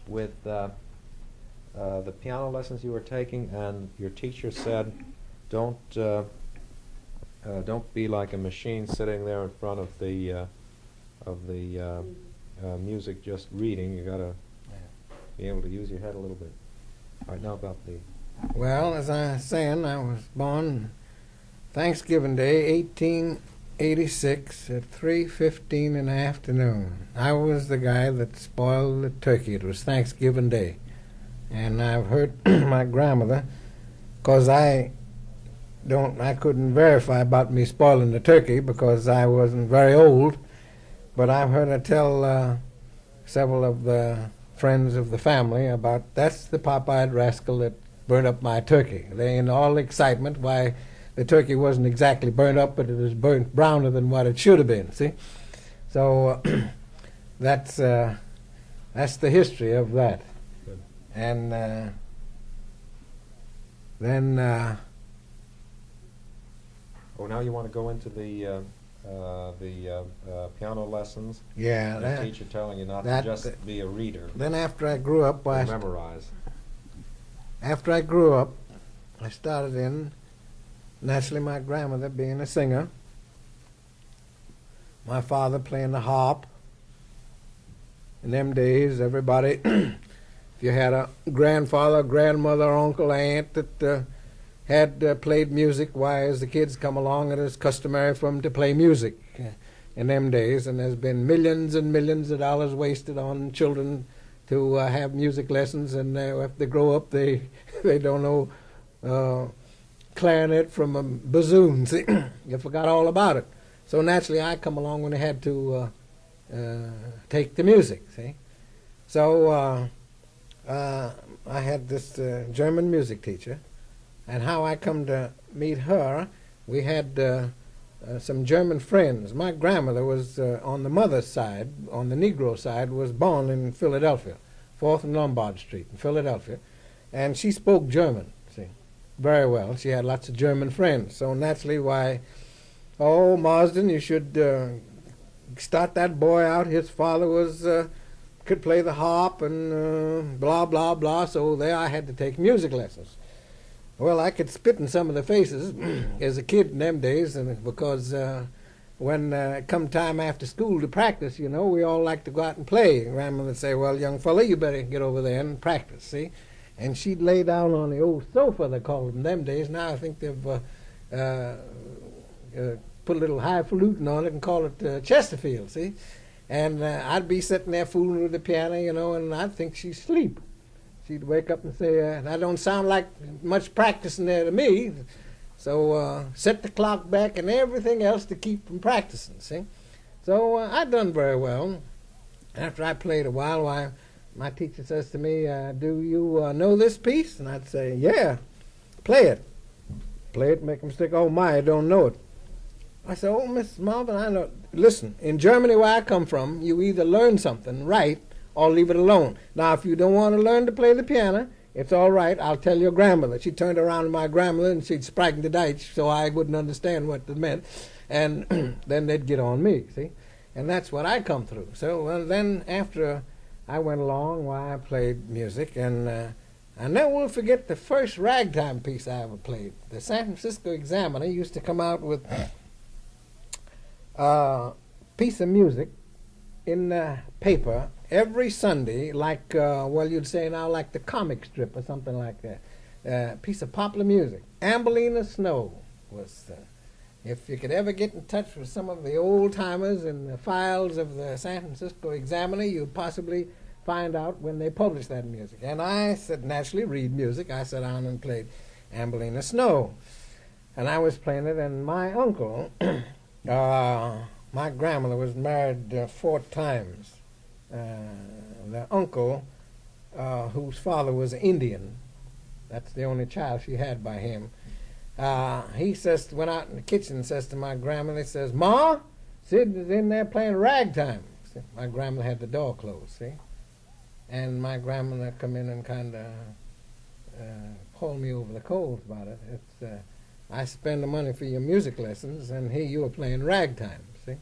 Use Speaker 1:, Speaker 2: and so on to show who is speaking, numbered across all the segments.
Speaker 1: with the piano lessons you were taking, and your teacher said, don't be like a machine sitting there in front of the music just reading. You got to be able to use your head a little bit. All right, now about the...
Speaker 2: Well, as I was saying, I was born Thanksgiving Day, 1886, at 3:15 in the afternoon. I was the guy that spoiled the turkey. It was Thanksgiving Day. And I've heard my grandmother, because I couldn't verify about me spoiling the turkey because I wasn't very old, but I've heard her tell several of the friends of the family about that's the pop-eyed rascal that burnt up my turkey. They, in all the excitement, why the turkey wasn't exactly burnt up, but it was burnt browner than what it should have been, see? So that's the history of that.
Speaker 1: Good.
Speaker 2: And then...
Speaker 1: Oh, now you want to go into the piano lessons?
Speaker 2: Yeah.
Speaker 1: And the teacher telling you not to just be a reader.
Speaker 2: Then after I grew up...
Speaker 1: memorize.
Speaker 2: After I grew up, I started in, naturally my grandmother being a singer, my father playing the harp. In them days, everybody, if you had a grandfather, grandmother, uncle, aunt that had played music, why, as the kids come along, it is customary for them to play music in them days, and there's been millions and millions of dollars wasted on children to have music lessons, and if they grow up, they don't know clarinet from a bassoon. See, you forgot all about it. So naturally, I come along when I had to take the music. See, so I had this German music teacher, and how I come to meet her, we had some German friends. My grandmother was on the mother's side, on the Negro side, was born in Philadelphia, 4th and Lombard Street in Philadelphia, and she spoke German, see, very well. She had lots of German friends, so naturally, why, oh, Marsden, you should start that boy out. His father was could play the harp and blah, blah, blah, so there I had to take music lessons. Well, I could spit in some of the faces as a kid in them days, and because when come time after school to practice, you know, we all like to go out and play. Grandma would say, well, young fella, you better get over there and practice, see? And she'd lay down on the old sofa, they called them them days. Now I think they've put a little highfalutin on it and call it Chesterfield, see? And I'd be sitting there fooling with the piano, you know, and I'd think she'd sleep. She'd wake up and say, that don't sound like much practicing there to me. So set the clock back and everything else to keep from practicing, see? So I'd done very well. After I played a while, why, my teacher says to me, do you know this piece? And I'd say, yeah, play it. Play it, make a mistake. Oh, my, I don't know it. I said, oh, Miss Marvin, I know. Listen, in Germany where I come from, you either learn something right or leave it alone. Now, if you don't want to learn to play the piano, it's all right. I'll tell your grandmother. She turned around to my grandmother and she'd sprechen the Deutsch, so I wouldn't understand what it meant. And then they'd get on me, see? And that's what I come through. So then after I went along, why I played music, and I never will forget the first ragtime piece I ever played. The San Francisco Examiner used to come out with a piece of music in the paper every Sunday, like, well, you'd say now like the comic strip or something like that. Piece of popular music. Amberlina Snow was, if you could ever get in touch with some of the old-timers in the files of the San Francisco Examiner, you'd possibly find out when they published that music. And I said, naturally, read music. I sat down and played Amberlina Snow. And I was playing it, and my uncle, my grandmother was married 4 times. The uncle, whose father was an Indian, that's the only child she had by him, he says, went out in the kitchen and says to my grandmother, he says, Ma, Sid is in there playing ragtime. My grandmother had the door closed, see? And my grandmother come in and kind of pulled me over the coals about it. It's, I spend the money for your music lessons, and here you were playing ragtime, see?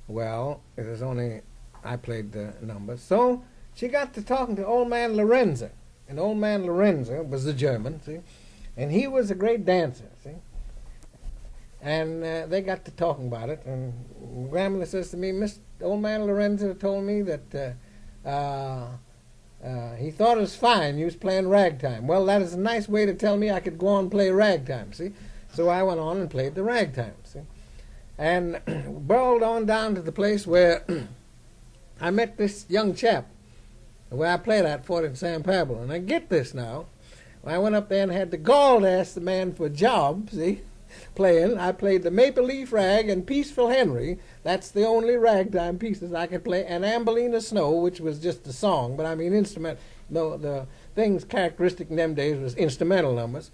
Speaker 2: Well, it was only, I played the numbers. So she got to talking to old man Lorenzo. And old man Lorenzo was a German, see? And he was a great dancer, see? And they got to talking about it. And grandmother says to me, old man Lorenzo told me that he thought it was fine you was playing ragtime. Well, that is a nice way to tell me I could go on and play ragtime, see? So I went on and played the ragtime, see? And brawled on down to the place where I met this young chap, where I played at Fort in San Pablo. And I get this now. I went up there and had the gall to ask the man for a job, see, playing. I played the Maple Leaf Rag and Peaceful Henry. That's the only ragtime pieces I could play. And Amberlina Snow, which was just a song, but I mean instrument. No, the things characteristic in them days was instrumental numbers.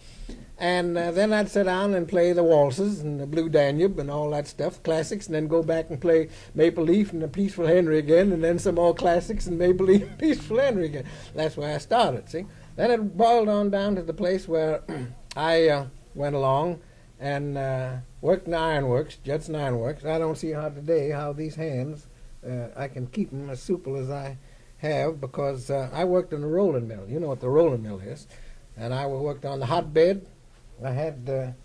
Speaker 2: And then I'd sit down and play the waltzes and the Blue Danube and all that stuff, classics, and then go back and play Maple Leaf and the Peaceful Henry again, and then some more classics and Maple Leaf and Peaceful Henry again. That's where I started, see? Then it boiled on down to the place where I went along and worked in the ironworks, Judson Ironworks. I don't see how today how these hands, I can keep them as supple as I have, because I worked in a rolling mill. You know what the rolling mill is. And I worked on the hotbed. I had,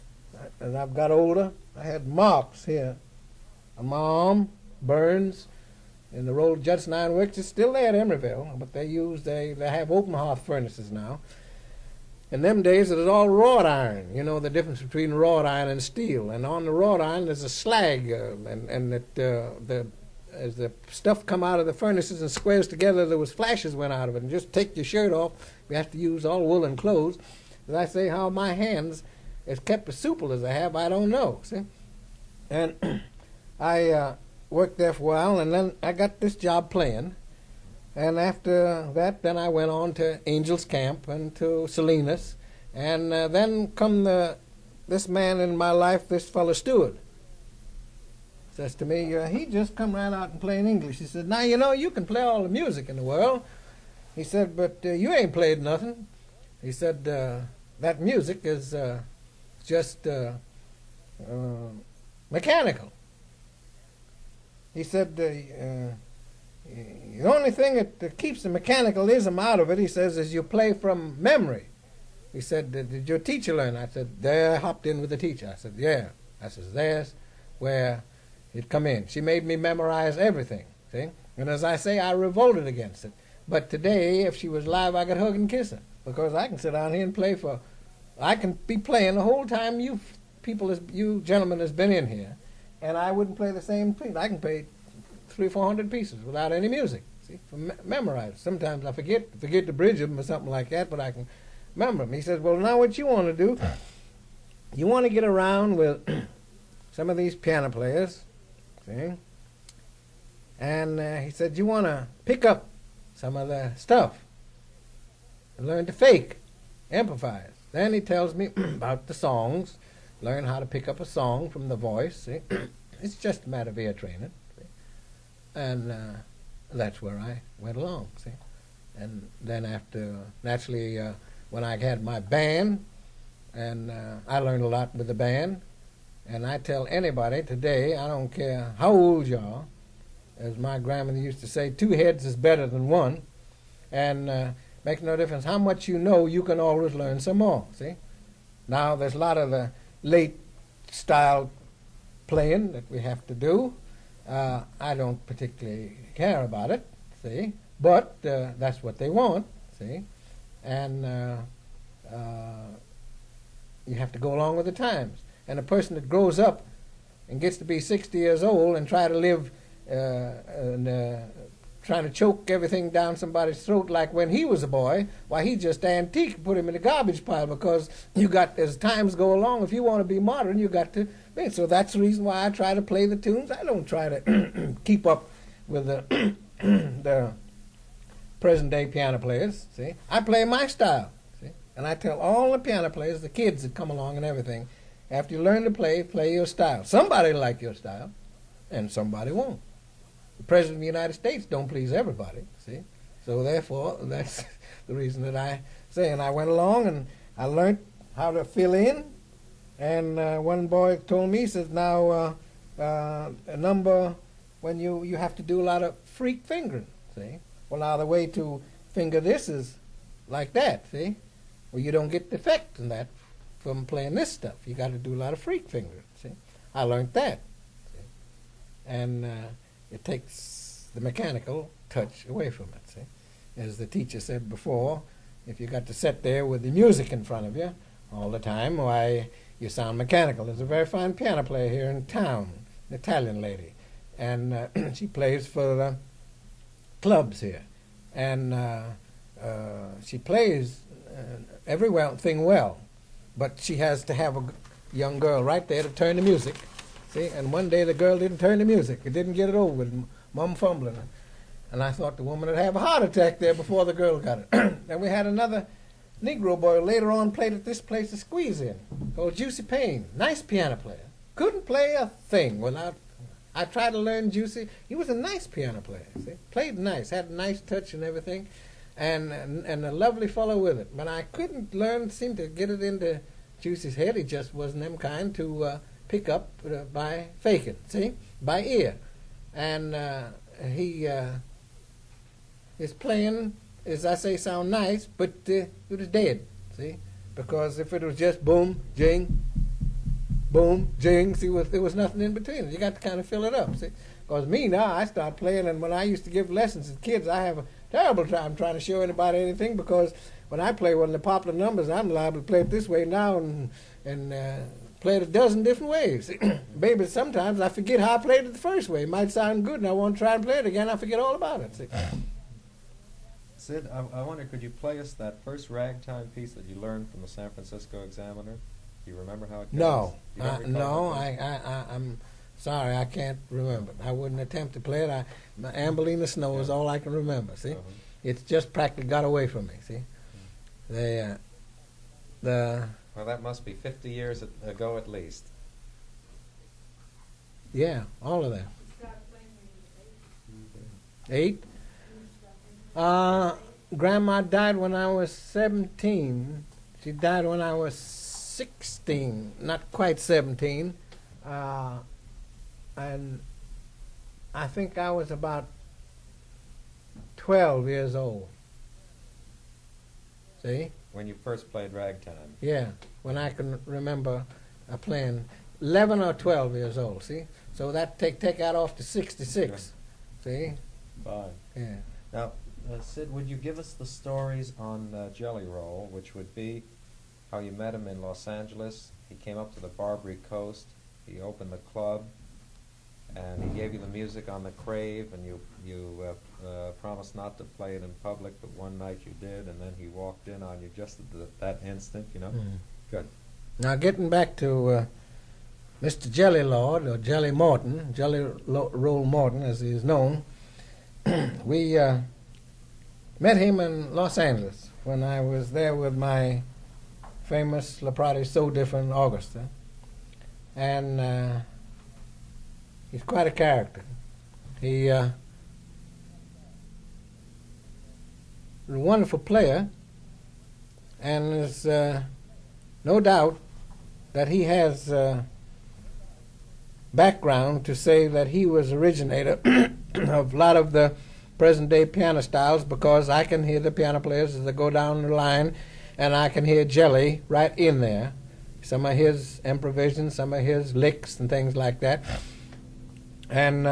Speaker 2: as I've got older, I had marks here on my arm, burns, and the roll Judson Ironworks is still there at Emeryville, but they have open hearth furnaces now. In them days, it was all wrought iron. You know the difference between wrought iron and steel. And on the wrought iron, there's a slag, and as the stuff come out of the furnaces and squares together, there was flashes went out of it. And just take your shirt off, you have to use all woolen clothes. As I say, how my hands is kept as supple as I have, I don't know. See, and I worked there for a while, and then I got this job playing. And after that, then I went on to Angels Camp and to Salinas, and then come this man in my life, this fellow Stewart, says to me, he just come right out and playing English. He said, now you know you can play all the music in the world. He said, but you ain't played nothing. He said, that music is just mechanical. He said, the only thing that keeps the mechanicalism out of it, he says, is you play from memory. He said, did your teacher learn? I said, there, I hopped in with the teacher. I said, yeah. I said, there's where it come in. She made me memorize everything, see? And as I say, I revolted against it. But today, if she was alive, I could hug and kiss her, because I can sit down here and play I can be playing the whole time you gentlemen has been in here, and I wouldn't play the same thing. I can play 300-400 pieces without any music, see, memorize. Sometimes I forget the bridge of them or something like that, but I can remember them. He says, well, now what you want to do, you want to get around with some of these piano players, see, and he said, you want to pick up some of the stuff and learn to fake, improvise. Then he tells me about the songs, learn how to pick up a song from the voice, see. It's just a matter of ear training. And that's where I went along, see. And then after, naturally, when I had my band, and I learned a lot with the band, and I tell anybody today, I don't care how old you are, as my grandmother used to say, 2 heads is better than 1, and makes no difference how much you know, you can always learn some more, see. Now, there's a lot of the late style playing that we have to do. I don't particularly care about it, see, but that's what they want, see, and you have to go along with the times. And a person that grows up and gets to be 60 years old and try to live trying to choke everything down somebody's throat like when he was a boy, why, he just antique, put him in the garbage pile, because you got, as times go along, if you want to be modern, you got to be. So that's the reason why I try to play the tunes. I don't try to keep up with the present-day piano players, see. I play my style, see. And I tell all the piano players, the kids that come along and everything, after you learn to play your style. Somebody will like your style, and somebody won't. The President of the United States don't please everybody, see. So therefore, that's the reason that I say. And I went along and I learned how to fill in. And one boy told me, he says, now a number, when you have to do a lot of freak fingering, see. Well, now the way to finger this is like that, see? Well, you don't get the effect in that from playing this stuff. You got to do a lot of freak fingering, see? I learned that. See? And it takes the mechanical touch away from it, see? As the teacher said before, if you got to sit there with the music in front of you all the time, why, you sound mechanical. There's a very fine piano player here in town, an Italian lady, and she plays for the clubs here. And she plays every thing well, but she has to have a young girl right there to turn the music. See, and one day the girl didn't turn the music. It didn't get it over with, mom fumbling. And I thought the woman would have a heart attack there before the girl got it. And we had another Negro boy later on played at this place to squeeze in, called Juicy Payne. Nice piano player. Couldn't play a thing without. I tried to learn Juicy. He was a nice piano player. See? Played nice, had a nice touch and everything, and a lovely fellow with it. But I couldn't seem to get it into Juicy's head. He just wasn't them kind to pick up by faking, see, by ear. And his playing, as I say, sound nice, but it was dead, see? Because if it was just boom, jing, see, there was nothing in between. You got to kind of fill it up, see? Because me now, I start playing, and when I used to give lessons to kids, I have a terrible time trying to show anybody anything, because when I play one of the popular numbers, I'm liable to play it this way now and play it a dozen different ways. Baby, sometimes I forget how I played it the first way. It might sound good, and I want to try and play it again. I forget all about it, see?
Speaker 1: Sid, I wonder, could you play us that first ragtime piece that you learned from the San Francisco Examiner? Do you remember how it goes?
Speaker 2: No,
Speaker 1: You don't recall
Speaker 2: no,
Speaker 1: it?
Speaker 2: I'm sorry, I can't remember. I wouldn't attempt to play it. Ambulina Snow is all I can remember, see? It's just practically got away from me, see? Well,
Speaker 1: that must be 50 years ago at least.
Speaker 2: Yeah, all of that. 8? Grandma died when I was 17. She died when I was 16, not quite 17. And I think I was about 12 years old. See?
Speaker 1: When you first played ragtime.
Speaker 2: Yeah, when I can remember playing 11 or 12 years old, see? So that take that off to 66, see?
Speaker 1: Fine.
Speaker 2: Yeah.
Speaker 1: Now, Sid, would you give us the stories on Jelly Roll, which would be how you met him in Los Angeles, he came up to the Barbary Coast, he opened the club, and he gave you the music on the crave, and you promised not to play it in public, but one night you did, and then he walked in on you just at that instant, you know?
Speaker 2: Mm.
Speaker 1: Good.
Speaker 2: Now, getting back to Mr. Jelly Lord, or Jelly Morton, Jelly Roll Morton, as he is known, we met him in Los Angeles when I was there with my famous LeProtti So Different Orchestra. And he's quite a character. He is a wonderful player, and there's no doubt that he has background to say that he was originator of a lot of the present-day piano styles, because I can hear the piano players as they go down the line, and I can hear Jelly right in there. Some of his improvisations, some of his licks and things like that. And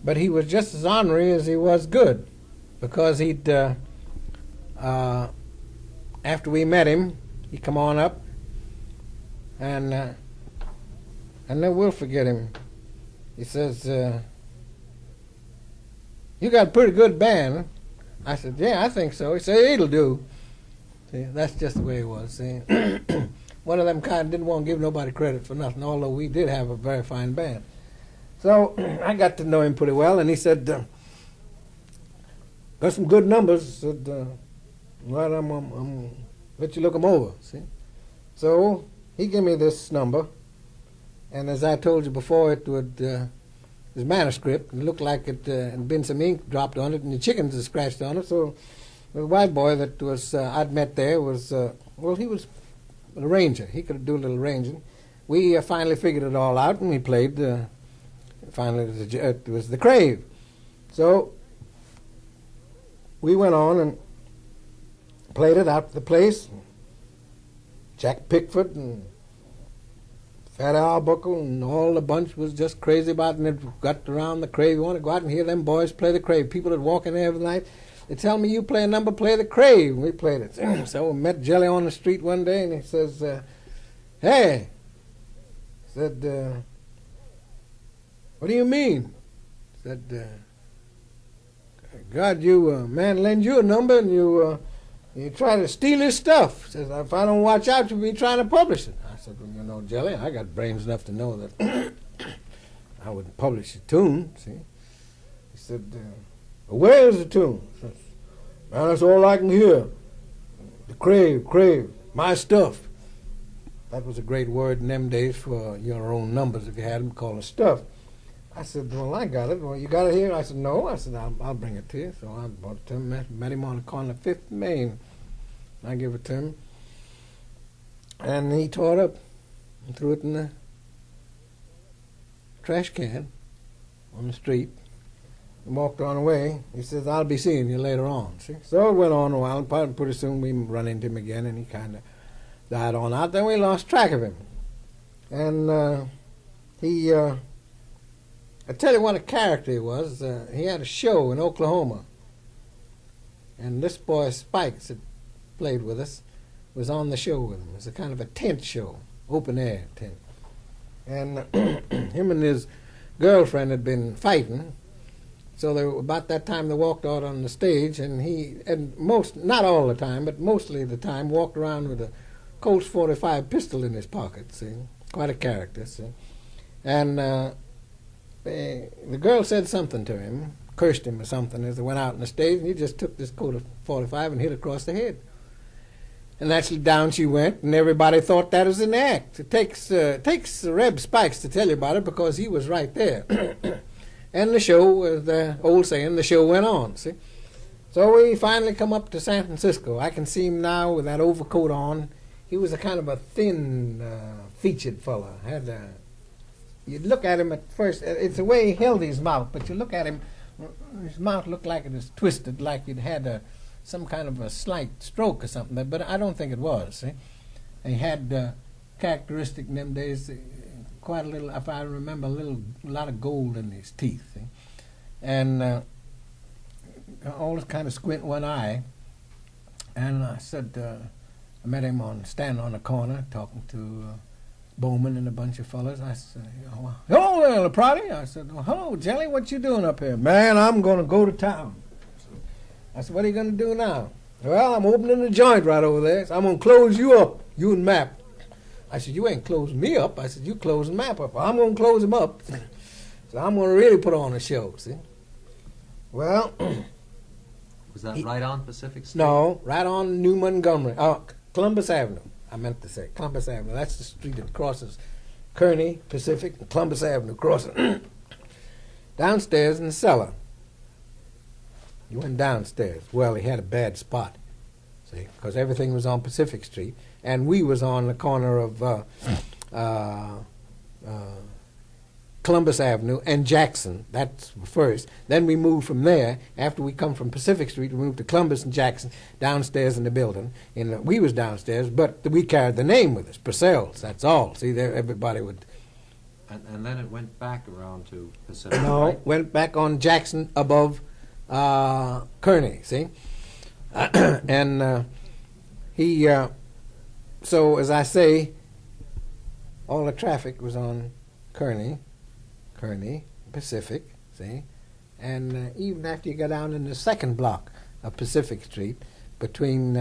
Speaker 2: but he was just as ornery as he was good, because he'd after we met him, he'd come on up, and I never will forget him. He says, "You got a pretty good band." I said, "Yeah, I think so." He said, "It'll do." See, that's just the way it was. See, one of them kind didn't want to give nobody credit for nothing, although we did have a very fine band. So I got to know him pretty well, and he said, "Got some good numbers." I said, "Right, I'm let you look them over." See, so he gave me this number, and as I told you before, it would his manuscript. It looked like it had been some ink dropped on it, and the chickens had scratched on it. So the white boy that was I'd met there was well, he was an arranger. He could do a little arranging. We finally figured it all out, and we played. Finally, it was the crave. So we went on and played it out at the place. Jack Pickford and Fatty Arbuckle and all the bunch was just crazy about it, and it got around the crave. You want to go out and hear them boys play the crave. People that walk in there every night, they tell me, you play a number, play the crave. We played it. So we met Jelly on the street one day, and he says, hey, said, what do you mean? Said, God, you man lend you a number and you try to steal his stuff. Says, if I don't watch out, you'll be trying to publish it. I said, well, you know, Jelly, I got brains enough to know that I wouldn't publish a tune, see. He said, well, where is the tune? I said, man, that's all I can hear. The crave, my stuff. That was a great word in them days for your own numbers, if you had them, call it stuff. I said, well, I got it. Well, you got it here? I said, no. I said, I'll bring it to you. So I brought it to him, met him on the corner of 5th and Main. I gave it to him. And he tore it up and threw it in the trash can on the street and walked on away. He says, I'll be seeing you later on. See? So it went on a while, and pretty soon we run into him again, and he kind of died on out. Then we lost track of him. And I tell you what a character he was. He had a show in Oklahoma. And this boy, Spikes, that played with us, was on the show with him. It was a kind of a tent show, open air tent. And him and his girlfriend had been fighting. So about that time they walked out on the stage, and not all the time, but mostly the time, walked around with a Colt's 45 pistol in his pocket, see. Quite a character, see. And the girl said something to him, cursed him or something as they went out on the stage, and he just took this Colt of 45 and hit her across the head. And actually down she went, and everybody thought that was an act. It takes Reb Spikes to tell you about it because he was right there. And the show, the old saying, the show went on, see. So we finally come up to San Francisco. I can see him now with that overcoat on. He was a kind of a thin, featured fella. You'd look at him at first, it's the way he held his mouth, but you look at him, his mouth looked like it was twisted, like you'd had some kind of a slight stroke or something, but I don't think it was, see. He had characteristic in them days, quite a little, if I remember, a lot of gold in his teeth, see. And always kind of squint one eye. And I said, I met him standing on a corner talking to Bowman and a bunch of fellas. I said, hello there, LeProtti. I said, well, hello, Jelly, what you doing up here? Man, I'm going to go to town. I said, what are you going to do now? Well, I'm opening a joint right over there. So I'm going to close you up, you and Map. I said, you ain't closing me up. I said, you closing Map up. I'm going to close him up. So I'm going to really put on a show, see? Well.
Speaker 1: Was that right on Pacific Street?
Speaker 2: No, right on New Montgomery. Columbus Avenue. I meant to say Columbus Avenue. That's the street that crosses Kearny, Pacific, and Columbus Avenue crosses. Downstairs in the cellar. You went downstairs. Well, he had a bad spot, see, because everything was on Pacific Street, and we was on the corner of Columbus Avenue and Jackson. That's first. Then we moved from there. After we come from Pacific Street, we moved to Columbus and Jackson, downstairs in the building. We was downstairs, but we carried the name with us, Purcell's, that's all. See, there everybody would...
Speaker 1: And then it went back around to Pacific,
Speaker 2: No,
Speaker 1: right?
Speaker 2: went back on Jackson above Kearny, see? And so as I say, all the traffic was on Kearny, Pacific, see? And even after you go down in the second block of Pacific Street, between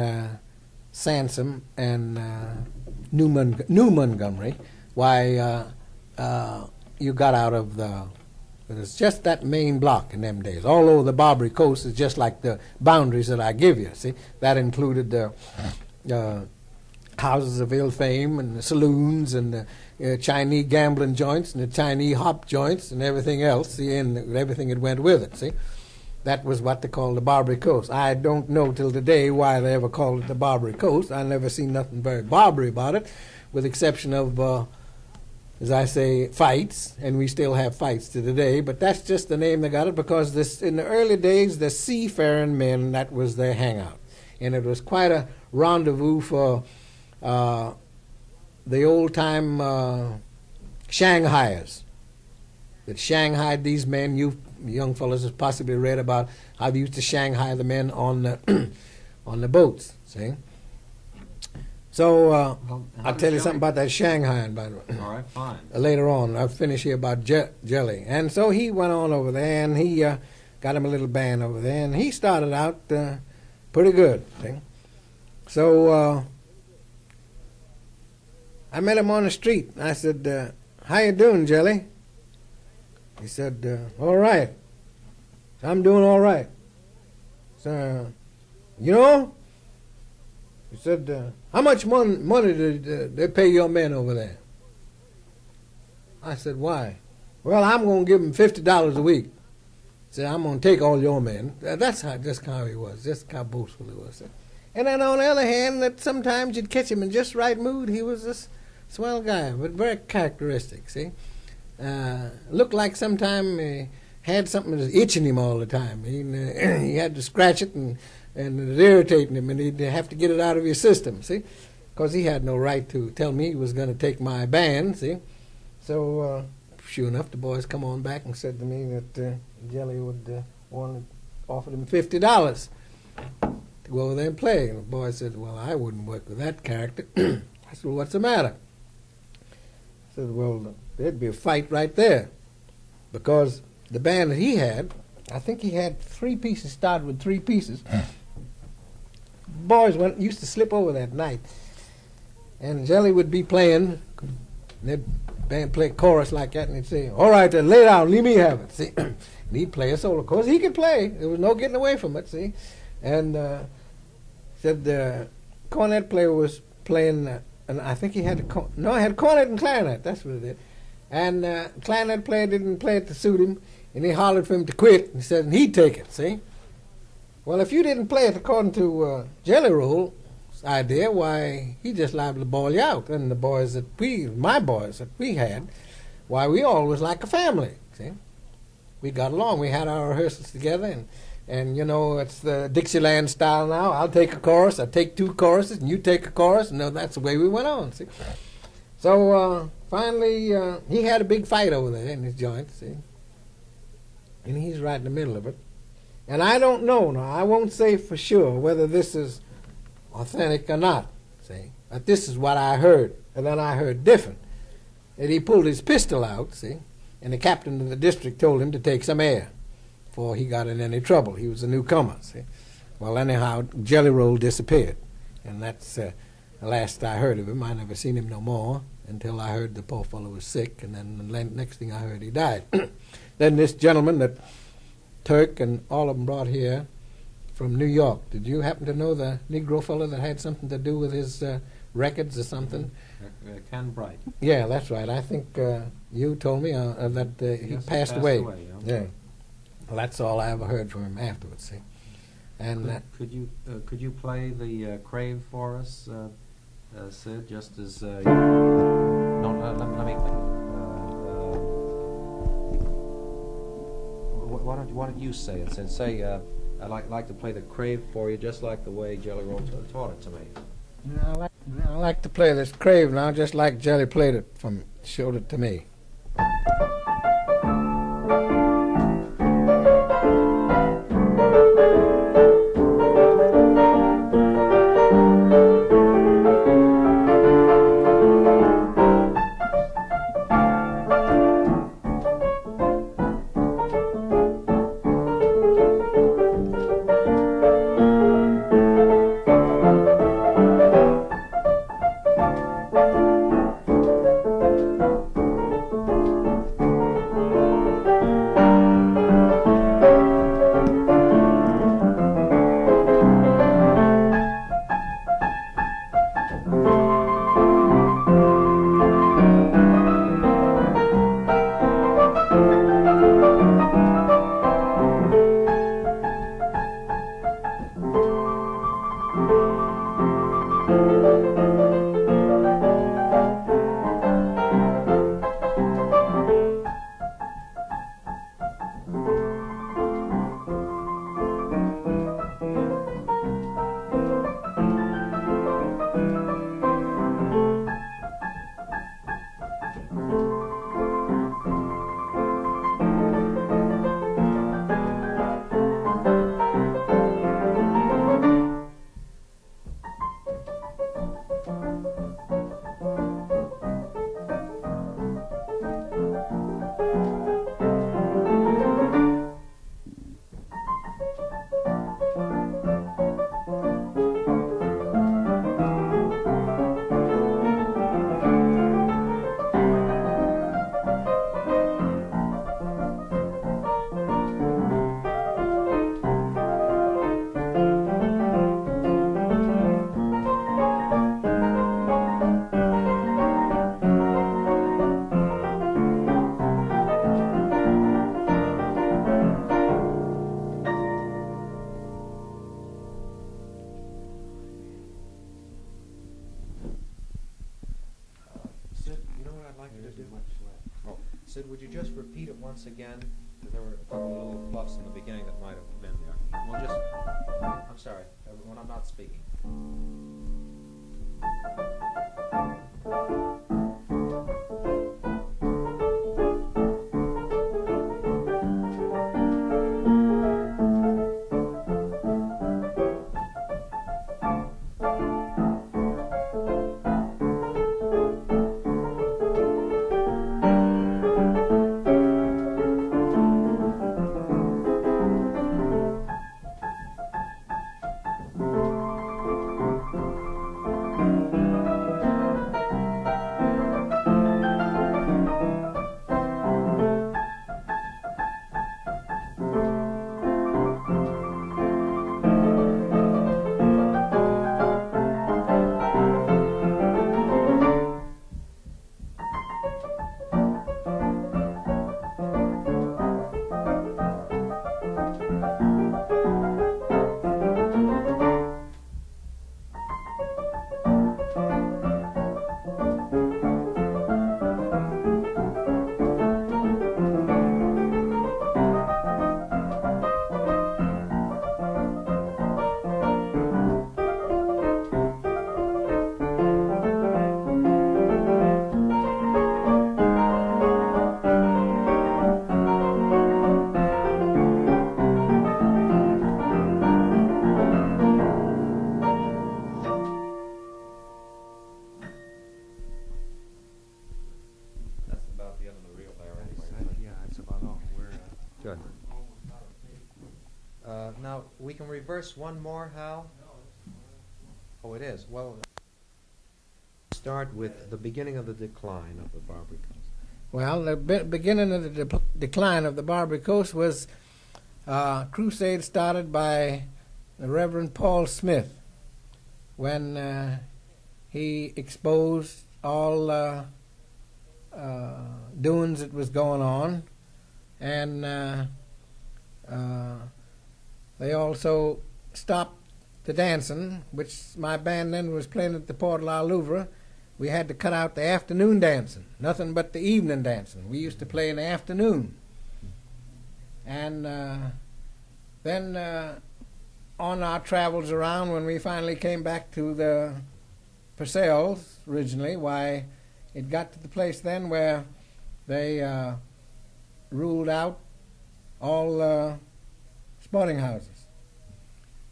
Speaker 2: Sansom and New Montgomery, why you got out of it was just that main block in them days. All over the Barbary Coast is just like the boundaries that I give you, see? That included the houses of ill fame and the saloons and the Chinese gambling joints and the Chinese hop joints and everything else, see, and everything that went with it, see? That was what they called the Barbary Coast. I don't know till today why they ever called it the Barbary Coast. I never seen nothing very Barbary about it, with the exception of as I say, fights, and we still have fights to today, but that's just the name they got it because this, in the early days, the seafaring men, that was their hangout. And it was quite a rendezvous for the old-time Shanghaiers that shanghaied these men. You young fellas have possibly read about how they used to Shanghai the men on the on the boats, see? So I'll tell you something about that Shanghaiing, by the way.
Speaker 1: All right, fine.
Speaker 2: Later on, I'll finish here about Jelly. And so he went on over there, and he got him a little band over there, and he started out pretty good, see? So I met him on the street. I said, how you doing, Jelly? He said, all right. I'm doing all right. So, you know, he said, how much money did they pay your men over there? I said, why? Well, I'm going to give them $50 a week. He said, I'm going to take all your men. That's just how he was, just how boastful he was. And then on the other hand, that sometimes you'd catch him in just right mood. He was a swell guy, but very characteristic, see? Looked like sometime he had something that was itching him all the time. He had to scratch it, and it was irritating him, and he'd have to get it out of his system, see? Because he had no right to tell me he was going to take my band, see? So, sure enough, the boys come on back and said to me that Jelly would offer him $50 to go over there and play. And the boy said, well, I wouldn't work with that character. I said, well, what's the matter? I said, well, there'd be a fight right there. Because the band that he had, I think he had 3 pieces, started with 3 pieces. Boys used to slip over that night. And Jelly would be playing, and they'd band play chorus like that, and he'd say, all right, then lay down, leave me have it, see? And he'd play a solo. Of course, he could play. There was no getting away from it, see? And said the cornet player was playing, and I think he had he had cornet and clarinet, that's what it is. And clarinet player didn't play it to suit him, and he hollered for him to quit. He said, and he'd take it, see? Well, if you didn't play it according to Jelly Roll's idea, why, he just liable to ball you out. And the boys that my boys that we had, why, we all was like a family, see? We got along. We had our rehearsals together, and you know, it's the Dixieland style now. I'll take a chorus, I'll take 2 choruses, and you take a chorus, and that's the way we went on, see? So finally, he had a big fight over there in his joint, see? And he's right in the middle of it. And I don't know, now, I won't say for sure whether this is authentic or not, see? But this is what I heard, and then I heard different. And he pulled his pistol out, see? And the captain of the district told him to take some air before he got in any trouble. He was a newcomer, see? Well, anyhow, Jelly Roll disappeared. And that's the last I heard of him. I never seen him no more until I heard the poor fellow was sick, and then the next thing I heard, he died. Then this gentleman that Turk and all of them brought here from New York, did you happen to know the Negro fellow that had something to do with his records or something?
Speaker 1: Ken Bright.
Speaker 2: Yeah, that's right. I think you told me that he passed away. Yeah. Well, that's all I ever heard from him afterwards, see. And
Speaker 1: could you play the Crave for us, Sid, just as let me why don't you say it? Say I'd like to play the Crave for you, just like the way Jelly Roll taught it to me.
Speaker 2: Yeah, I like to play this Crave now, just like Jelly played it showed it to me.
Speaker 1: like you to do? Oh, Sid, would you just repeat it once again? Because there were a couple of little fluffs in the beginning that might have been there. We'll just, I'm sorry, when I'm not speaking. Good. Now, we can reverse one more, Hal? Oh, it is. Well, start with the beginning of the decline of the Barbary Coast.
Speaker 2: Well, the beginning of the decline of the Barbary Coast was a crusade started by the Reverend Paul Smith when he exposed all doings that was going on, and they also stopped the dancing, which my band then was playing at the Port La Louvre. We had to cut out the afternoon dancing, nothing but the evening dancing. We used to play in the afternoon. And then on our travels around, when we finally came back to the Purcells originally, why, it got to the place then where they ruled out all sporting houses.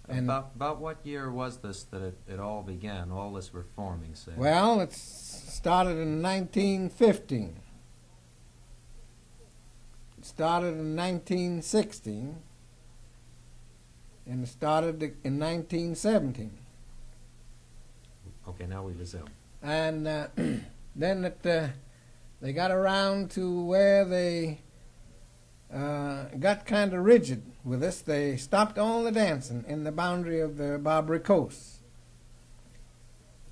Speaker 1: And about what year was this that it all began, all this reforming, say?
Speaker 2: Well, it started in 1915. It started in 1916, and it started in 1917.
Speaker 1: Okay, now we resume.
Speaker 2: And then they got around to where they got kind of rigid with us. They stopped all the dancing in the boundary of the Barbary Coast.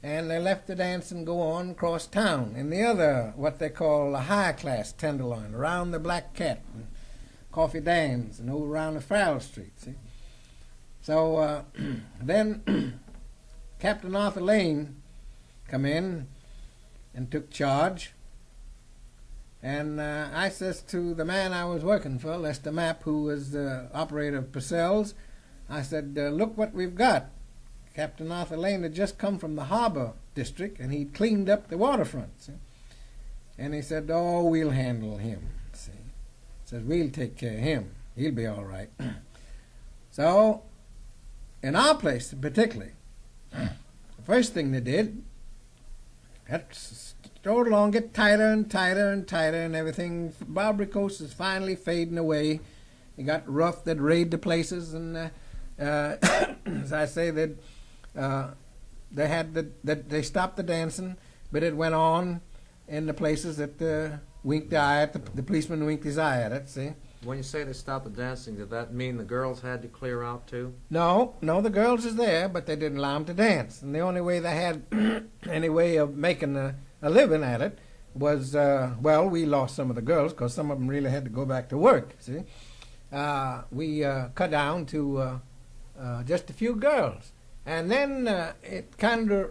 Speaker 2: And they left the dancing go on across town in the other, what they call the high class tenderloin, around the Black Cat and Coffee Dan's and over around the Farrell Street, see? So then Captain Arthur Lane come in and took charge. And I says to the man I was working for, Lester Mapp, who was the operator of Purcell's, I said, look what we've got. Captain Arthur Lane had just come from the harbor district, and he'd cleaned up the waterfront. See? And he said, oh, we'll handle him. See? He says, we'll take care of him. He'll be all right. So, in our place particularly, the first thing they did, strode along, get tighter and tighter and tighter, and everything. Barbary Coast is finally fading away. It got rough. They'd raid the places, and as I say, they stopped the dancing, but it went on in the places that winked the eye at. The policeman winked his eye at it. See.
Speaker 1: When you say they stopped the dancing, did that mean the girls had to clear out too?
Speaker 2: No, the girls is there, but they didn't allow them to dance. And the only way they had any way of making a living at it was, well, we lost some of the girls because some of them really had to go back to work, see. We cut down to just a few girls. And then it kind of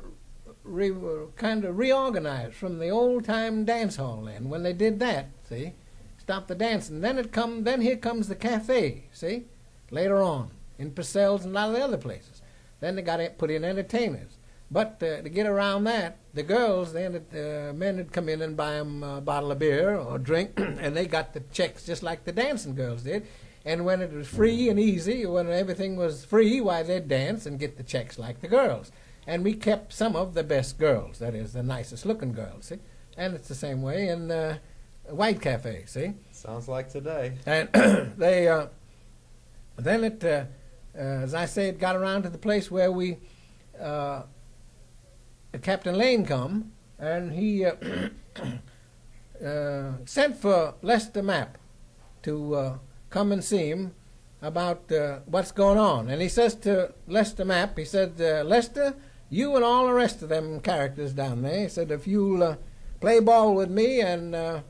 Speaker 2: kind of reorganized from the old-time dance hall then. When they did that, see, stop the dancing. Then here comes the cafe, see, later on, in Purcell's and a lot of the other places. Then they got to put in entertainers. But to get around that, the girls, men would come in and buy them a bottle of beer or drink, and they got the checks just like the dancing girls did. And when it was free and easy, when everything was free, why, they'd dance and get the checks like the girls. And we kept some of the best girls, that is, the nicest looking girls, see? And it's the same way in White Cafe, see?
Speaker 1: Sounds like today.
Speaker 2: And then it, as I say, it got around to the place where we, Captain Lane come, and he sent for Lester Mapp to come and see him about what's going on. And he says to Lester Mapp, he said, Lester, you and all the rest of them characters down there, he said, if you'll play ball with me and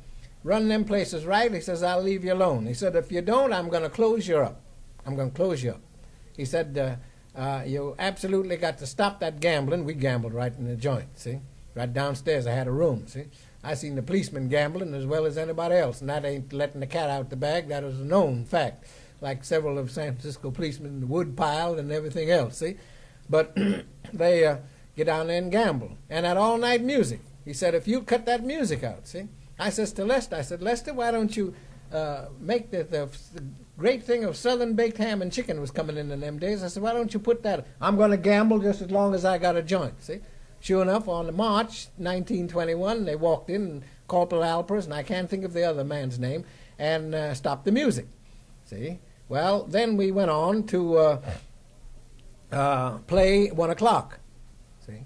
Speaker 2: run them places right, he says, I'll leave you alone. He said, if you don't, I'm going to close you up. I'm going to close you up. He said, you absolutely got to stop that gambling. We gambled right in the joint, see? Right downstairs, I had a room, see? I seen the policemen gambling as well as anybody else, and that ain't letting the cat out the bag. That is a known fact, like several of San Francisco policemen, the wood pile and everything else, see? But they get down there and gamble. And at all-night music, he said, if you cut that music out, see? I says to Lester, I said, Lester, why don't you make the great thing of Southern baked ham and chicken was coming in them days. I said, why don't you put that? I'm going to gamble just as long as I got a joint, see? Sure enough, on the March 1921, they walked in, and Corporal Alpers, and I can't think of the other man's name, and stopped the music, see? Well, then we went on to play 1 o'clock, see?